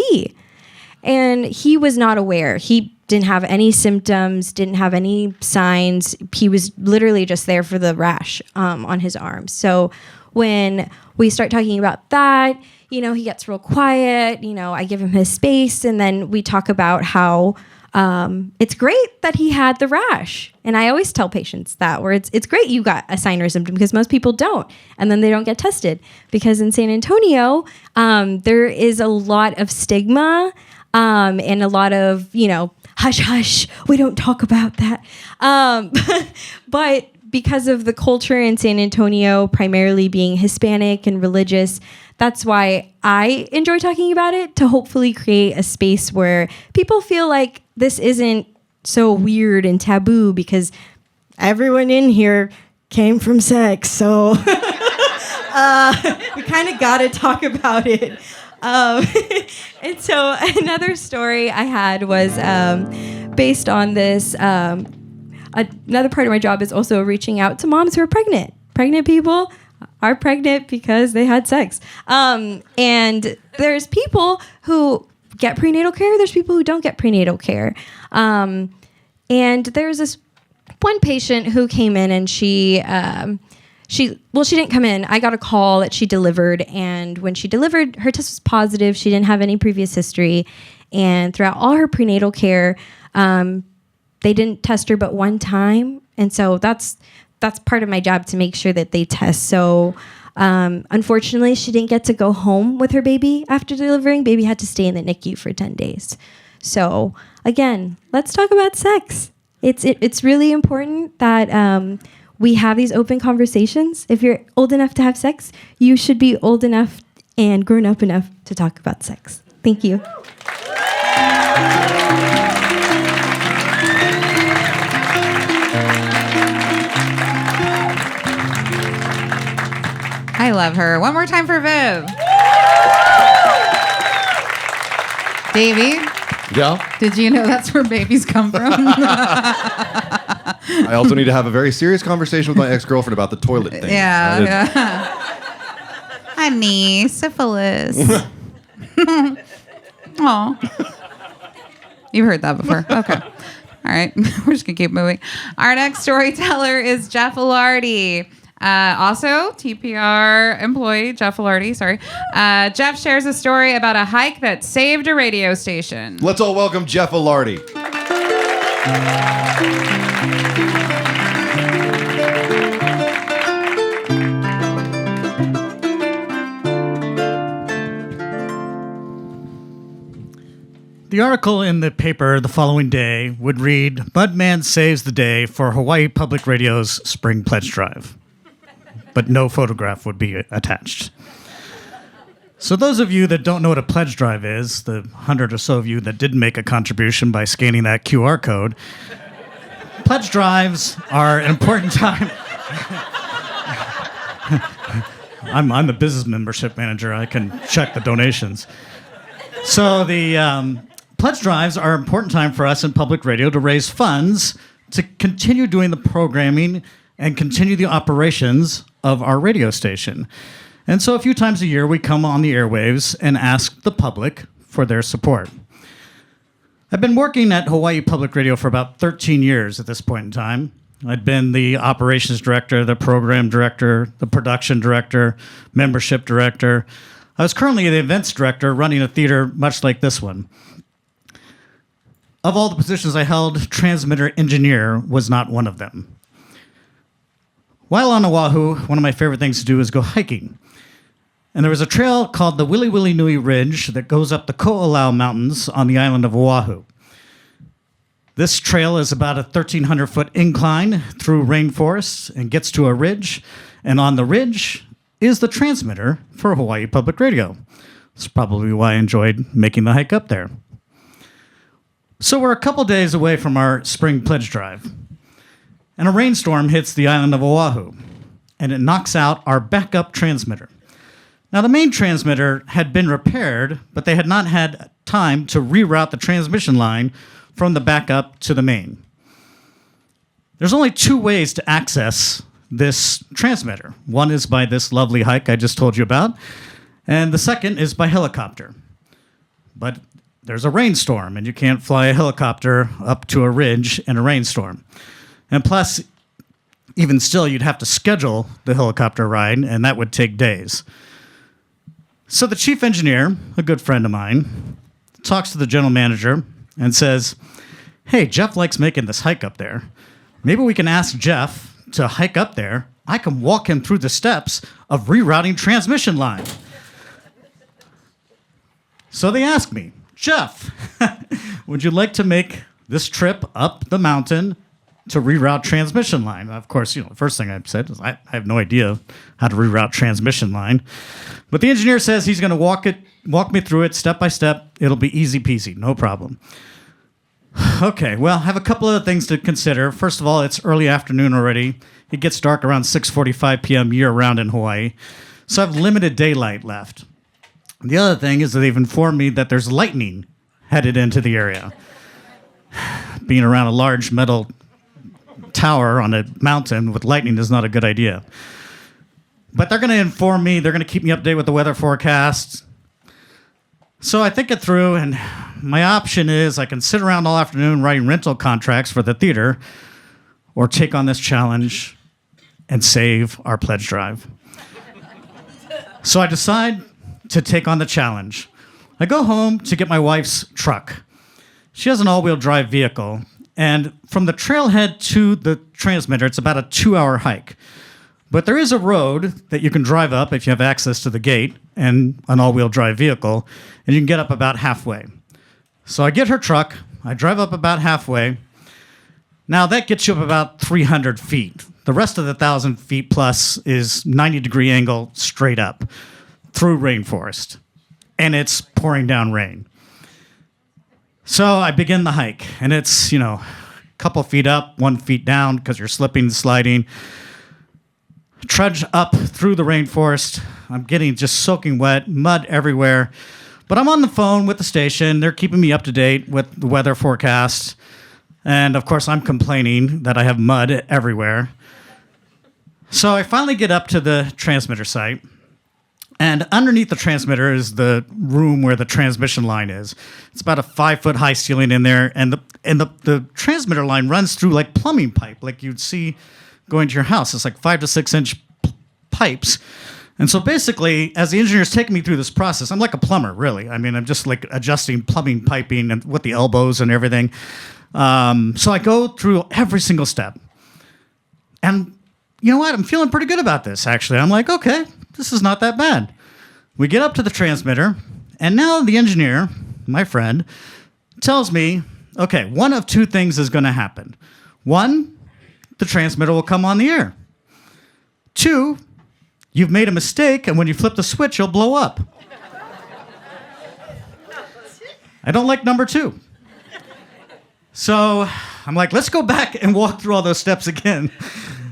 And he was not aware. He didn't have any symptoms, didn't have any signs. He was literally just there for the rash on his arms. So when we start talking about that, he gets real quiet. I give him his space, and then we talk about how it's great that he had the rash. And I always tell patients that, where it's great you got a sign or symptom, because most people don't. And then they don't get tested. Because in San Antonio, there is a lot of stigma and a lot of, hush, hush, we don't talk about that. But because of the culture in San Antonio, primarily being Hispanic and religious, that's why I enjoy talking about it, to hopefully create a space where people feel like this isn't so weird and taboo, because everyone in here came from sex. So we kind of got to talk about it. And so another story I had was based on this. Another part of my job is also reaching out to moms who are pregnant. Pregnant people are pregnant because they had sex. And there's people who get prenatal care. There's people who don't get prenatal care. And there's this one patient who came in, and she didn't come in. I got a call that she delivered, and when she delivered, her test was positive. She didn't have any previous history, and throughout all her prenatal care, they didn't test her but one time, and so that's part of my job, to make sure that they test. So unfortunately, she didn't get to go home with her baby after delivering. Baby had to stay in the NICU for 10 days. So again, let's talk about sex. It's really important that we have these open conversations. If you're old enough to have sex, you should be old enough and grown up enough to talk about sex. Thank you. I love her. One more time for Viv. Davey, Yeah. did you know that's where babies come from? I also need to have a very serious conversation with my ex-girlfriend about the toilet thing. Yeah. Honey, syphilis. Aw. You've heard that before. Okay. All right. We're just going to keep moving. Our next storyteller is Jeff Ilardi. Also, TPR employee, Jeff Ilardi, sorry. Jeff shares a story about a hike that saved a radio station. Let's all welcome Jeff Ilardi. The article in the paper the following day would read, "Mudman saves the day for Hawaii Public Radio's Spring Pledge Drive." But no photograph would be attached. So those of you that don't know what a pledge drive is, the 100 or so of you that didn't make a contribution by scanning that QR code, pledge drives are an important time. I'm the business membership manager. I can check the donations. So the pledge drives are an important time for us in public radio to raise funds to continue doing the programming and continue the operations of our radio station. And so a few times a year, we come on the airwaves and ask the public for their support. I've been working at Hawaii Public Radio for about 13 years at this point in time. I'd been the operations director, the program director, the production director, membership director. I was currently the events director running a theater much like this one. Of all the positions I held, transmitter engineer was not one of them. While on Oahu, one of my favorite things to do is go hiking. And there was a trail called the Wili Wili Nui Ridge that goes up the Ko'olau Mountains on the island of Oahu. This trail is about a 1,300-foot incline through rainforests and gets to a ridge. And on the ridge is the transmitter for Hawaii Public Radio. That's probably why I enjoyed making the hike up there. So we're a couple days away from our spring pledge drive. And a rainstorm hits the island of Oahu, and it knocks out our backup transmitter. Now, the main transmitter had been repaired, but they had not had time to reroute the transmission line from the backup to the main. There's only two ways to access this transmitter. One is by this lovely hike I just told you about, and the second is by helicopter. But there's a rainstorm, and you can't fly a helicopter up to a ridge in a rainstorm. And plus, even still, you'd have to schedule the helicopter ride, and that would take days. So the chief engineer, a good friend of mine, talks to the general manager and says, hey, Jeff likes making this hike up there. Maybe we can ask Jeff to hike up there. I can walk him through the steps of rerouting transmission line. So they asked me, Jeff, would you like to make this trip up the mountain to reroute transmission line? Of course, the first thing I said is I have no idea how to reroute transmission line. But the engineer says he's going to walk me through it step by step. It'll be easy peasy, no problem. Okay, well, I have a couple of things to consider. First of all, it's early afternoon already. It gets dark around 6:45 p.m. year-round in Hawaii. So I have limited daylight left. The other thing is that they've informed me that there's lightning headed into the area. Being around a large metal tower on a mountain with lightning is not a good idea. But they're going to inform me. They're going to keep me updated with the weather forecast. So I think it through, and my option is I can sit around all afternoon writing rental contracts for the theater or take on this challenge and save our pledge drive. So I decide to take on the challenge. I go home to get my wife's truck. She has an all-wheel drive vehicle, and from the trailhead to the transmitter, it's about a 2-hour hike. But there is a road that you can drive up if you have access to the gate and an all-wheel drive vehicle, and you can get up about halfway. So I get her truck, I drive up about halfway. Now that gets you up about 300 feet. The rest of the 1,000 feet plus is 90-degree angle straight up through rainforest, and it's pouring down rain. So I begin the hike, and it's, a couple feet up, 1 feet down because you're slipping and sliding. Trudge up through the rainforest. I'm getting just soaking wet, mud everywhere. But I'm on the phone with the station. They're keeping me up to date with the weather forecast. And of course, I'm complaining that I have mud everywhere. So I finally get up to the transmitter site. And underneath the transmitter is the room where the transmission line is. It's about a 5-foot high ceiling in there. And the transmitter line runs through like plumbing pipe, like you'd see going to your house. It's like 5 to 6 inch pipes. And so basically, as the engineer's taking me through this process, I'm like a plumber, really. I mean, I'm just like adjusting plumbing piping and with the elbows and everything. So I go through every single step. And you know what? I'm feeling pretty good about this, actually. I'm like, okay, this is not that bad. We get up to the transmitter, and now the engineer, my friend, tells me, okay, one of two things is going to happen. One, the transmitter will come on the air. Two, you've made a mistake, and when you flip the switch, it'll blow up. I don't like number two. So I'm like, let's go back and walk through all those steps again.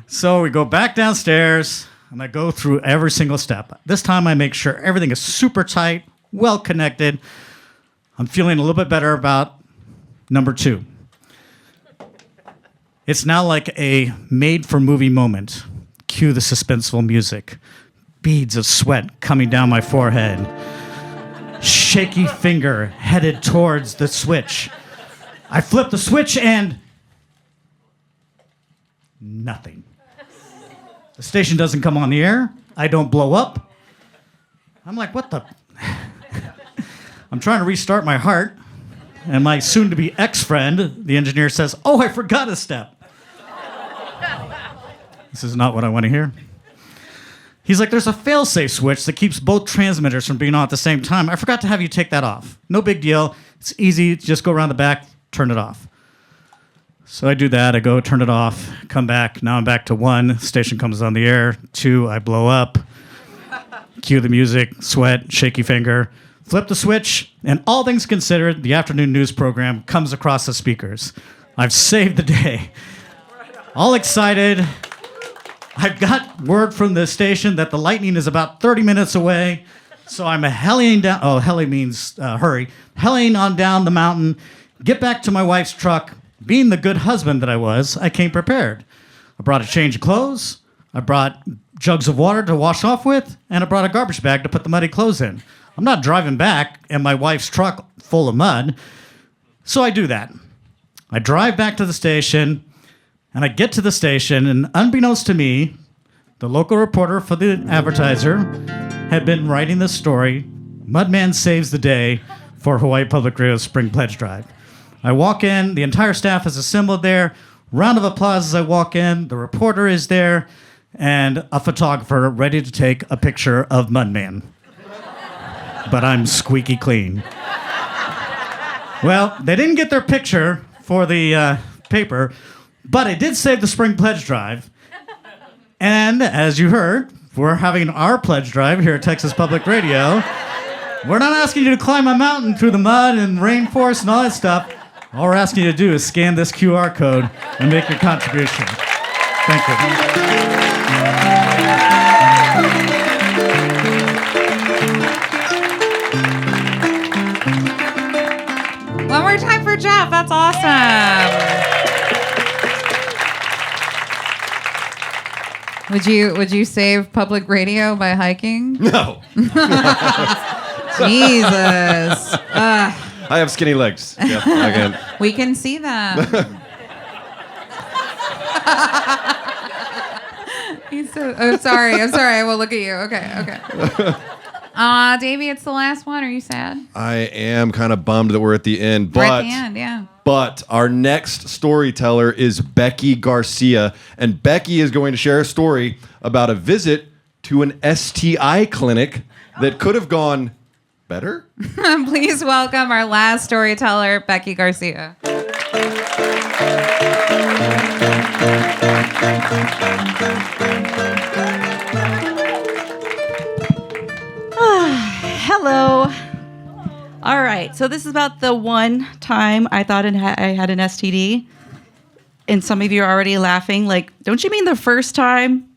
So we go back downstairs, and I go through every single step. This time I make sure everything is super tight, well connected. I'm feeling a little bit better about number two. It's now like a made-for-movie moment. Cue the suspenseful music. Beads of sweat coming down my forehead. Shaky finger headed towards the switch. I flip the switch and nothing. The station doesn't come on the air. I don't blow up. I'm like, what the? I'm trying to restart my heart. And my soon-to-be ex-friend, the engineer, says, oh, I forgot a step. This is not what I want to hear. He's like, there's a fail-safe switch that keeps both transmitters from being on at the same time. I forgot to have you take that off. No big deal. It's easy. Just go around the back, turn it off. So I do that. I go turn it off, come back. Now I'm back to one. Station comes on the air. Two, I blow up. Cue the music, sweat, shaky finger. Flip the switch, and all things considered, the afternoon news program comes across the speakers. I've saved the day. All excited. I've got word from the station that the lightning is about 30 minutes away. So I'm hellying down. Oh, helly means hurry. Hellying on down the mountain. Get back to my wife's truck. Being the good husband that I was, I came prepared. I brought a change of clothes. I brought jugs of water to wash off with. And I brought a garbage bag to put the muddy clothes in. I'm not driving back in my wife's truck full of mud. So I do that. I drive back to the station. And I get to the station, and unbeknownst to me, the local reporter for the advertiser had been writing this story, Mudman Saves the Day, for Hawaii Public Radio's Spring Pledge Drive. I walk in, the entire staff is assembled there. Round of applause as I walk in. The reporter is there, and a photographer ready to take a picture of Mudman. But I'm squeaky clean. Well, they didn't get their picture for the paper, but it did save the spring pledge drive. And as you heard, we're having our pledge drive here at Texas Public Radio. We're not asking you to climb a mountain through the mud and rainforest and all that stuff. All we're asking you to do is scan this QR code and make your contribution. Thank you. One more time for Jeff. That's awesome. Would you save public radio by hiking? No. Jesus. I have skinny legs. Yep, I can. We can see them. He's so. Oh, sorry. I'm sorry. I will look at you. Okay. Davey, it's the last one. Are you sad? I am kind of bummed that we're at the end, We're but at the end, yeah. But our next storyteller is Becky Garcia, and Becky is going to share a story about a visit to an STI clinic that could have gone better. Please welcome our last storyteller, Becky Garcia. Hello. All right, so this is about the one time I thought I had an STD. And some of you are already laughing, like, don't you mean the first time?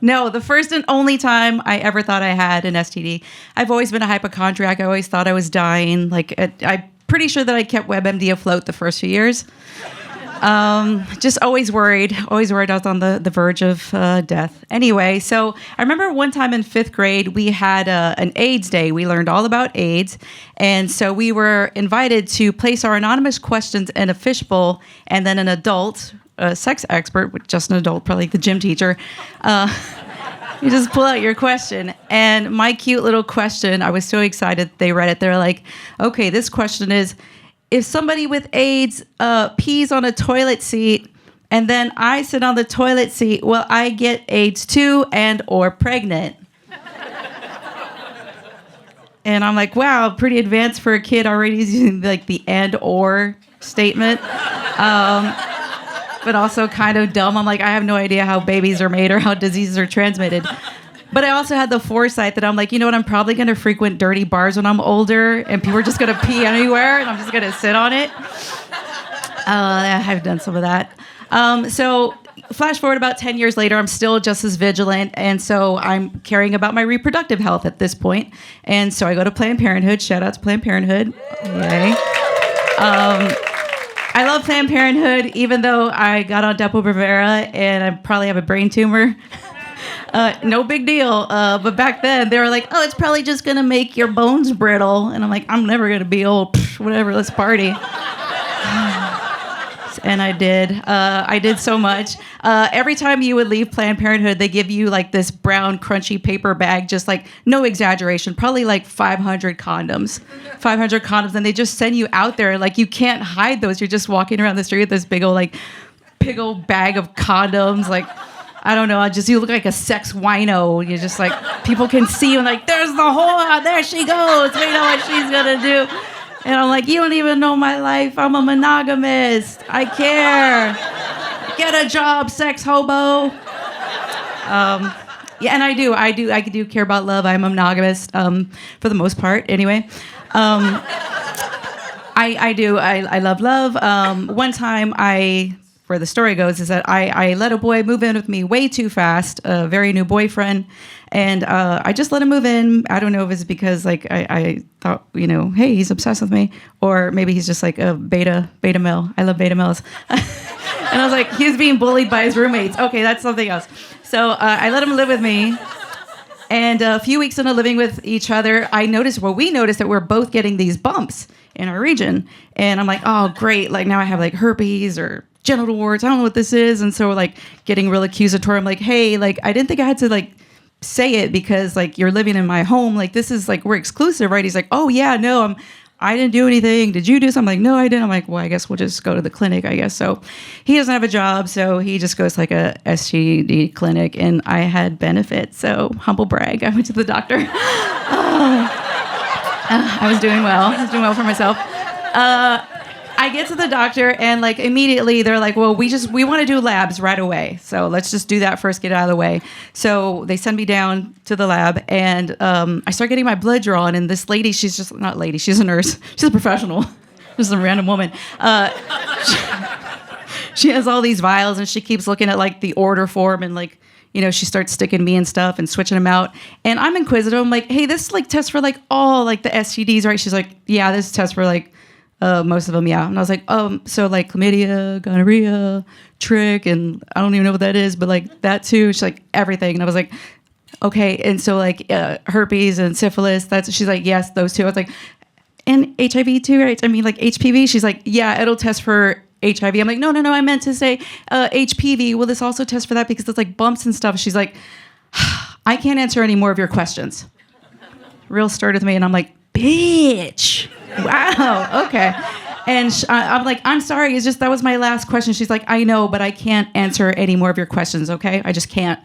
No, the first and only time I ever thought I had an STD. I've always been a hypochondriac. I always thought I was dying. Like, I'm pretty sure that I kept WebMD afloat the first few years. Just always worried I was on the verge of death. Anyway, so I remember one time in 5th grade, we had an AIDS day. We learned all about AIDS. And so we were invited to place our anonymous questions in a fishbowl, and then an adult, a sex expert, just an adult, probably the gym teacher, you just pull out your question. And my cute little question, I was so excited they read it. They're like, okay, this question is, if somebody with AIDS pees on a toilet seat and then I sit on the toilet seat, will I get AIDS too and or pregnant? And I'm like, wow, pretty advanced for a kid already using like the and or statement. But also kind of dumb. I'm like, I have no idea how babies are made or how diseases are transmitted. But I also had the foresight that I'm like, you know what? I'm probably going to frequent dirty bars when I'm older, and people are just going to pee anywhere, and I'm just going to sit on it. I've done some of that. So flash forward about 10 years later, I'm still just as vigilant, and so I'm caring about my reproductive health at this point. And so I go to Planned Parenthood. Shout out to Planned Parenthood. Yay. I love Planned Parenthood, even though I got on Depo-Provera, and I probably have a brain tumor. No big deal. But back then, they were like, oh, it's probably just going to make your bones brittle. And I'm like, I'm never going to be old. Psh, whatever, let's party. And I did. I did so much. Every time you would leave Planned Parenthood, they give you like this brown, crunchy paper bag, just like, no exaggeration, probably like 500 condoms. 500 condoms. And they just send you out there. Like, you can't hide those. You're just walking around the street with this big old bag of condoms. Like, I don't know, you look like a sex wino. You're just like, people can see you and like, there's the whore, there she goes. We know what she's gonna do. And I'm like, you don't even know my life. I'm a monogamist. I care. Get a job, sex hobo. Yeah, and I do care about love. I'm a monogamist, for the most part, anyway. I do. I love love. One time where the story goes is that I let a boy move in with me way too fast, a very new boyfriend, and I just let him move in. I don't know if it's because like I thought, hey, he's obsessed with me, or maybe he's just like a beta male. I love beta males. And I was like, he's being bullied by his roommates. Okay, that's something else. So I let him live with me. And a few weeks into living with each other, we noticed that we're both getting these bumps in our region. And I'm like, oh, great. Like now I have like herpes or genital warts. I don't know what this is. And so we're like getting real accusatory. I'm like, hey, like I didn't think I had to like say it because like you're living in my home. Like this is like, we're exclusive, right? He's like, oh yeah, no, I didn't do anything. Did you do something? I'm like, no, I didn't. I'm like, well, I guess we'll just go to the clinic, I guess. So he doesn't have a job, so he just goes to like a STD clinic, and I had benefits. So humble brag, I went to the doctor. I was doing well. I was doing well for myself. I get to the doctor, and like immediately they're like, well, we want to do labs right away. So let's just do that first, get it out of the way. So they send me down to the lab, and I start getting my blood drawn. And this lady, she's just not lady, she's a nurse. She's a professional. Just some random woman. She has all these vials, and she keeps looking at like the order form, and like, you know, she starts sticking me and stuff and switching them out. And I'm inquisitive. I'm like, hey, this like tests for like all like the STDs, right? She's like, yeah, this tests for like most of them, yeah. And I was like, so like chlamydia, gonorrhea, trick, and I don't even know what that is, but like that too. She's like, everything. And I was like, okay. And so like herpes and syphilis, she's like, yes, those two. I was like, and HIV too, right? I mean, like HPV. She's like, yeah, it'll test for HIV. I'm like, no, I meant to say HPV. Will this also test for that? Because it's like bumps and stuff. She's like, I can't answer any more of your questions. Real stern with me. And I'm like, bitch. Wow. Okay. And I'm like, I'm sorry. It's just, that was my last question. She's like, I know, but I can't answer any more of your questions. Okay. I just can't.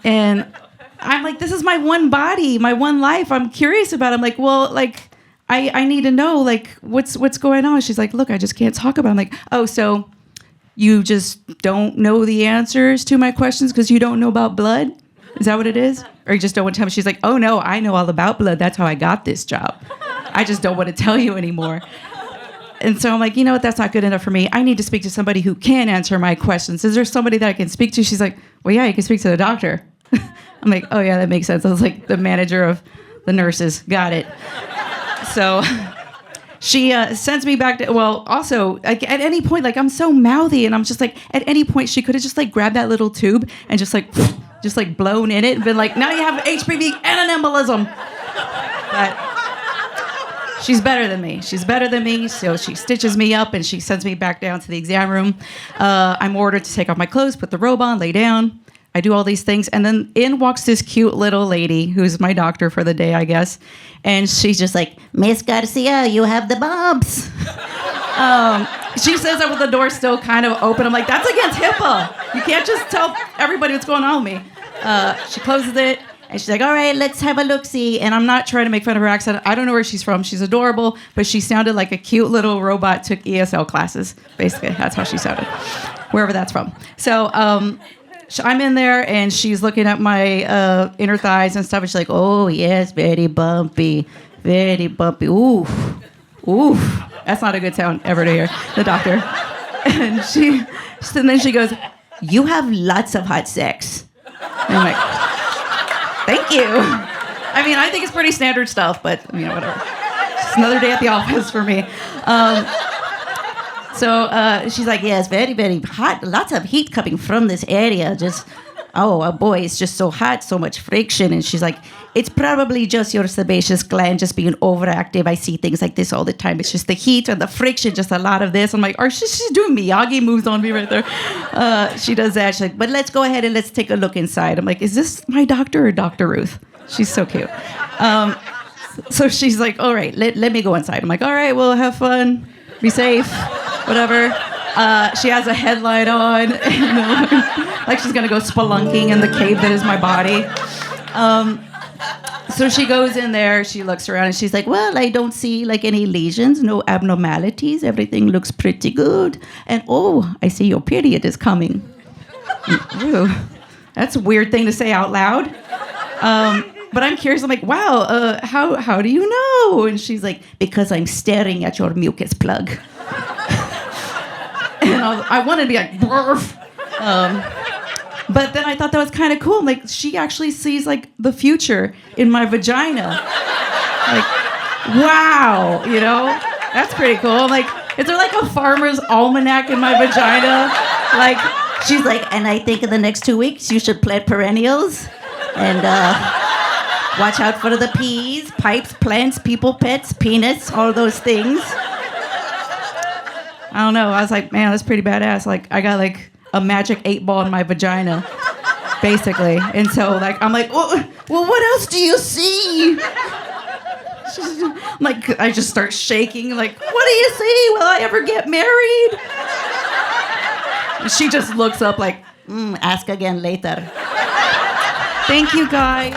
And I'm like, this is my one body, my one life. I'm curious about it. I'm like, well, like, I need to know, like, what's going on? She's like, look, I just can't talk about it. I'm like, oh, so you just don't know the answers to my questions because you don't know about blood? Is that what it is? Or you just don't want to tell me? She's like, oh, no, I know all about blood. That's how I got this job. I just don't want to tell you anymore. And so I'm like, you know what? That's not good enough for me. I need to speak to somebody who can answer my questions. Is there somebody that I can speak to? She's like, well, yeah, you can speak to the doctor. I'm like, oh, yeah, that makes sense. I was like the manager of the nurses. Got it. So she sends me back to, well, also, like, at any point, like, I'm so mouthy, and I'm just like, at any point, she could have just, like, grabbed that little tube and just blown in it and been like, now you have HPV and an embolism. But she's better than me. So she stitches me up, and she sends me back down to the exam room. I'm ordered to take off my clothes, put the robe on, lay down. I do all these things, and then in walks this cute little lady who's my doctor for the day, I guess. And she's just like, Miss Garcia, you have the bumps. She says that with the door still kind of open. I'm like, that's against HIPAA. You can't just tell everybody what's going on with me. She closes it, and she's like, all right, let's have a look-see. And I'm not trying to make fun of her accent. I don't know where she's from. She's adorable, but she sounded like a cute little robot took ESL classes. Basically, that's how she sounded, wherever that's from. So I'm in there, and she's looking at my inner thighs and stuff. And she's like, oh, yes, very bumpy, very bumpy. Oof, oof. That's not a good sound ever to hear, the doctor. And then she goes, you have lots of hot sex. And I'm like, thank you. I mean, I think it's pretty standard stuff, but, you know, whatever. It's another day at the office for me. So she's like, yes, very, very hot. Lots of heat coming from this area. Just, oh boy, it's just so hot, so much friction. And she's like, it's probably just your sebaceous gland just being overactive. I see things like this all the time. It's just the heat and the friction, just a lot of this. I'm like, she's doing Miyagi moves on me right there. She does that. She's like, but let's go ahead and let's take a look inside. I'm like, is this my doctor or Dr. Ruth? She's so cute. So she's like, all right, let me go inside. I'm like, all right, well, have fun. Be safe. Whatever. She has a headlight on, like she's gonna go spelunking in the cave that is my body. So she goes in there, she looks around, and she's like, well, I don't see like any lesions, no abnormalities. Everything looks pretty good. And oh, I see your period is coming. Ew. That's a weird thing to say out loud. But I'm curious. I'm like, wow, how do you know? And she's like, because I'm staring at your mucus plug. And I wanted to be like, barf. But then I thought that was kind of cool. Like, she actually sees like the future in my vagina. Like, wow, you know, that's pretty cool. Like, is there like a farmer's almanac in my vagina? Like, she's like, and I think in the next 2 weeks you should plant perennials and watch out for the peas, pipes, plants, people, pets, peanuts, all those things. I don't know. I was like, man, that's pretty badass. Like, I got like a magic 8-ball in my vagina, basically. And so, like, I'm like, well, what else do you see? Like, I just start shaking. Like, what do you see? Will I ever get married? She just looks up like, ask again later. Thank you, guys.